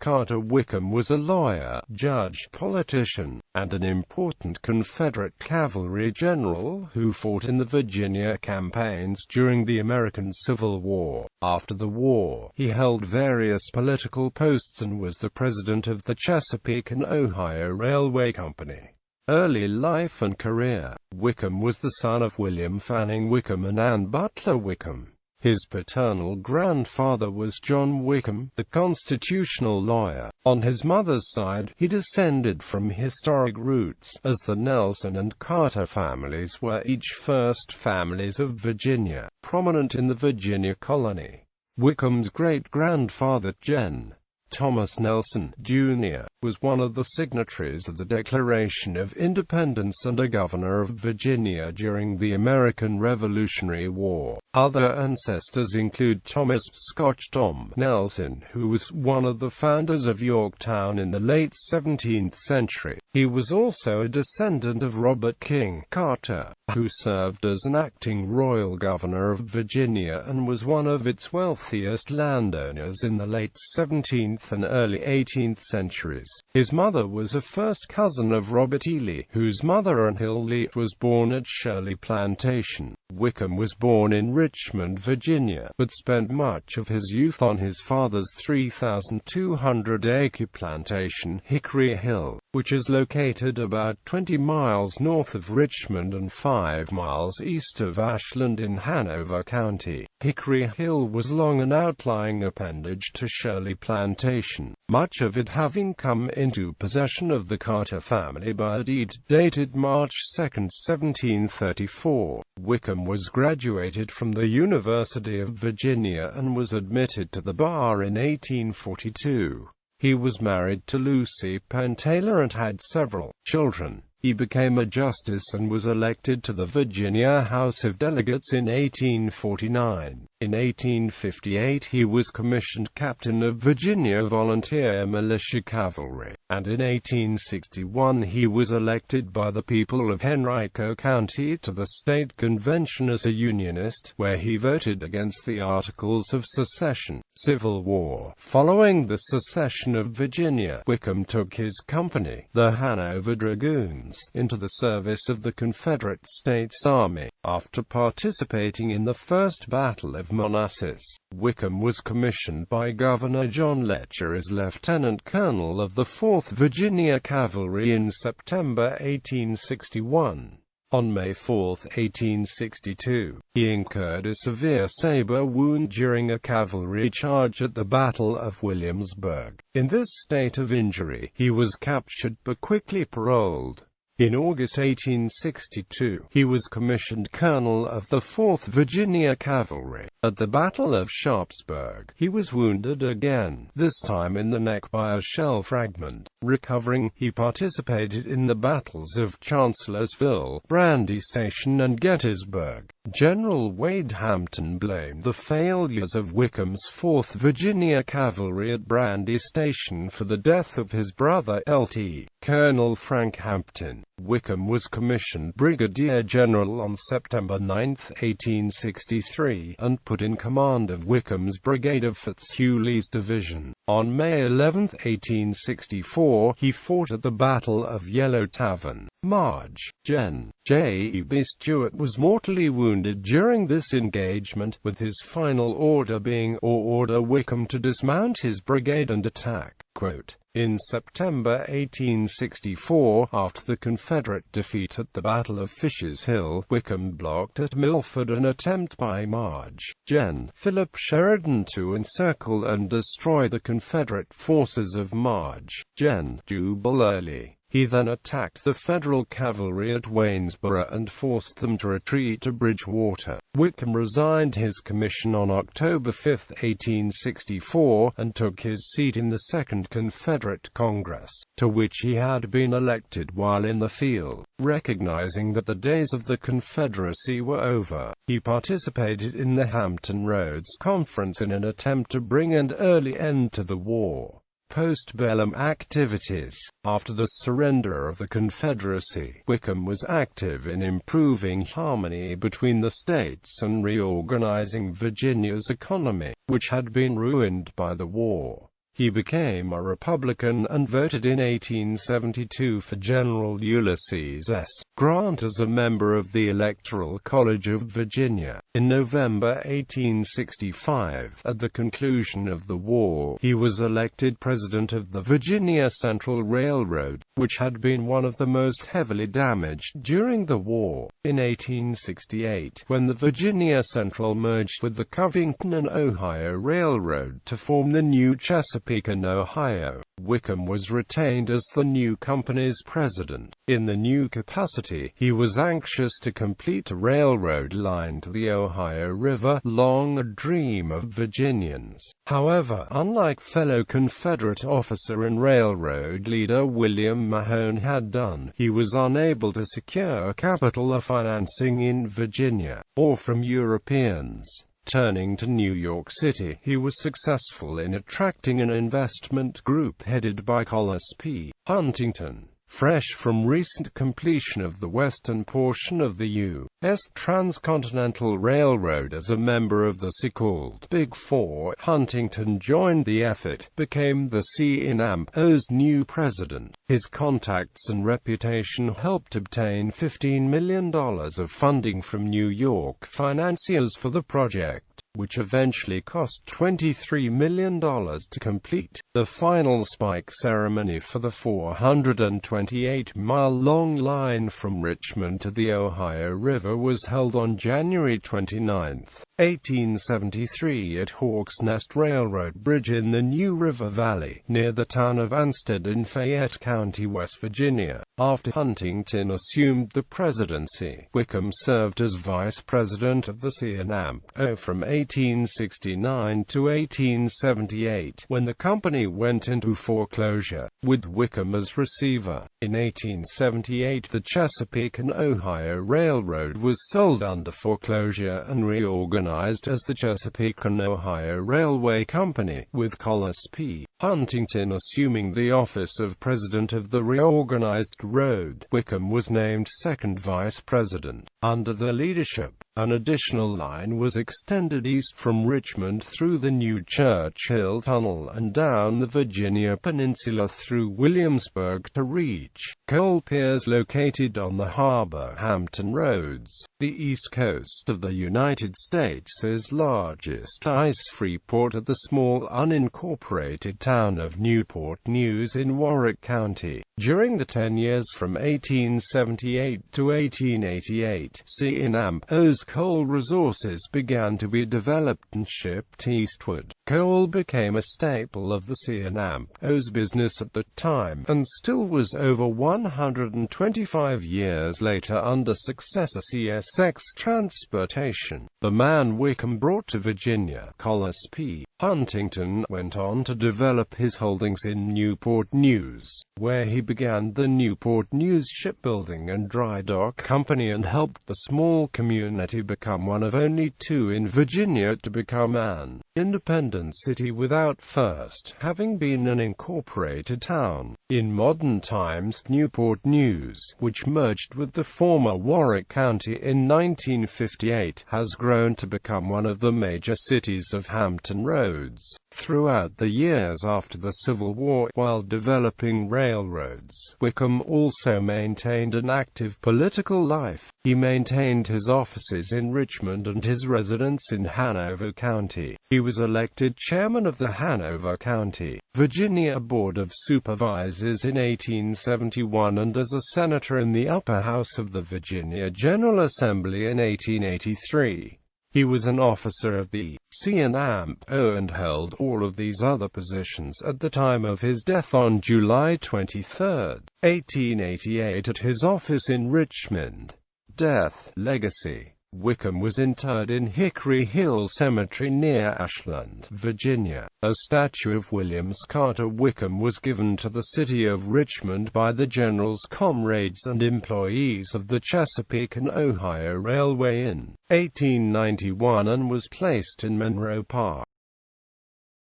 Carter Wickham was a lawyer, judge, politician, and an important Confederate cavalry general who fought in the Virginia campaigns during the American Civil War. After the war, he held various political posts and was the president of the Chesapeake and Ohio Railway Company. Early life and career. Wickham was the son of William Fanning Wickham and Anne Butler Wickham. His paternal grandfather was John Wickham, the constitutional lawyer. On his mother's side, he descended from historic roots, as the Nelson and Carter families were each first families of Virginia, prominent in the Virginia colony. Wickham's great-grandfather, Gen. Thomas Nelson, Jr., was one of the signatories of the Declaration of Independence and a governor of Virginia during the American Revolutionary War. Other ancestors include Thomas Scotch Tom Nelson, who was one of the founders of Yorktown in the late 17th century. He was also a descendant of Robert King Carter, who served as an acting royal governor of Virginia and was one of its wealthiest landowners in the late 17th and early 18th centuries. His mother was a first cousin of Robert E. Lee, whose mother Anne Hill Lee was born at Shirley Plantation. Wickham was born in Richmond, Virginia, but spent much of his youth on his father's 3,200-acre plantation, Hickory Hill, which is located about 20 miles north of Richmond and 5 miles east of Ashland in Hanover County. Hickory Hill was long an outlying appendage to Shirley Plantation, much of it having come into possession of the Carter family by a deed dated March 2, 1734. Wickham was graduated from the University of Virginia and was admitted to the bar in 1842. He was married to Lucy Penn Taylor and had several children. He became a justice and was elected to the Virginia House of Delegates in 1849. In 1858 he was commissioned captain of Virginia Volunteer Militia Cavalry, and in 1861 he was elected by the people of Henrico County to the state convention as a Unionist, where he voted against the Articles of Secession. Civil War. Following the secession of Virginia, Wickham took his company, the Hanover Dragoons, into the service of the Confederate States Army. After participating in the First Battle of Manassas, Wickham was commissioned by Governor John Letcher as Lieutenant Colonel of the 4th Virginia Cavalry in September 1861. On May 4, 1862, he incurred a severe saber wound during a cavalry charge at the Battle of Williamsburg. In this state of injury, he was captured but quickly paroled. In August 1862, he was commissioned colonel of the 4th Virginia Cavalry. At the Battle of Sharpsburg, he was wounded again, this time in the neck by a shell fragment. Recovering, he participated in the battles of Chancellorsville, Brandy Station and Gettysburg. General Wade Hampton blamed the failures of Wickham's 4th Virginia Cavalry at Brandy Station for the death of his brother Lt. Colonel Frank Hampton. Wickham was commissioned Brigadier General on September 9, 1863, and put in command of Wickham's brigade of Fitzhugh-Lee's division. On May 11, 1864, he fought at the Battle of Yellow Tavern. Marge. Gen. J.E.B. Stuart was mortally wounded during this engagement, with his final order being, order Wickham to dismount his brigade and attack. Quote, in September 1864, after the Confederate defeat at the Battle of Fisher's Hill, Wickham blocked at Milford an attempt by Marge. Gen. Philip Sheridan to encircle and destroy the Confederate forces of Marge. Gen. Jubal Early. He then attacked the Federal cavalry at Waynesboro and forced them to retreat to Bridgewater. Wickham resigned his commission on October 5, 1864, and took his seat in the Second Confederate Congress, to which he had been elected while in the field. Recognizing that the days of the Confederacy were over, he participated in the Hampton Roads Conference in an attempt to bring an early end to the war. Postbellum activities. After the surrender of the Confederacy, Wickham was active in improving harmony between the states and reorganizing Virginia's economy, which had been ruined by the war. He became a Republican and voted in 1872 for General Ulysses S. Grant as a member of the Electoral College of Virginia. In November 1865, at the conclusion of the war, he was elected president of the Virginia Central Railroad, which had been one of the most heavily damaged during the war. In 1868, when the Virginia Central merged with the Covington and Ohio Railroad to form the new Chesapeake and Ohio, Wickham was retained as the new company's president. In the new capacity, he was anxious to complete a railroad line to the Ohio River, long a dream of Virginians. However, unlike fellow Confederate officer and railroad leader William Mahone had done, he was unable to secure capital or financing in Virginia, or from Europeans. Turning to New York City, he was successful in attracting an investment group headed by Collis P. Huntington. Fresh from recent completion of the western portion of the U.S. Transcontinental Railroad as a member of the so-called Big Four, Huntington joined the effort, became the C&O's new president. His contacts and reputation helped obtain $15 million of funding from New York financiers for the project, which eventually cost $23 million to complete. The final spike ceremony for the 428-mile-long line from Richmond to the Ohio River was held on January 29, 1873 at Hawk's Nest Railroad Bridge in the New River Valley, near the town of Ansted in Fayette County, West Virginia. After Huntington assumed the presidency, Wickham served as vice president of the C&O from 1869 to 1878, when the company went into foreclosure, with Wickham as receiver. In 1878 the Chesapeake and Ohio Railroad was sold under foreclosure and reorganized as the Chesapeake and Ohio Railway Company, with Collis P. Huntington assuming the office of president of the reorganized road. Wickham was named second vice president. Under their leadership, an additional line was extended east from Richmond through the new Churchill Tunnel and down the Virginia Peninsula through Williamsburg to reach coal piers located on the Harbor-Hampton roads. The east coast of the United States' largest ice-free port at the small unincorporated town of Newport News in Warwick County. During the 10 years from 1878 to 1888, C&O's coal resources began to be developed and shipped eastward. Coal became a staple of the C&O's business at the time, and still was over 125 years later under successor CSX transportation. The man Wickham brought to Virginia, Collis P. Huntington, went on to develop his holdings in Newport News, where he began the Newport News Shipbuilding and Dry Dock Company and helped the small community become one of only two in Virginia to become an independent city without first having been an incorporated town. In modern times, Newport News, which merged with the former Warwick County in 1958, has grown to become one of the major cities of Hampton Roads. Throughout the years after the Civil War, while developing railroads, Wickham also maintained an active political life. He maintained his offices in Richmond and his residence in Hanover County. He was elected chairman of the Hanover County, Virginia Board of Supervisors in 1871 and as a senator in the upper house of the Virginia General Assembly in 1883. He was an officer of the C&O and held all of these other positions at the time of his death on July 23, 1888 at his office in Richmond. Death. Legacy. Wickham was interred in Hickory Hill Cemetery near Ashland, Virginia. A statue of Williams Carter Wickham was given to the city of Richmond by the General's comrades and employees of the Chesapeake and Ohio Railway in 1891 and was placed in Monroe Park.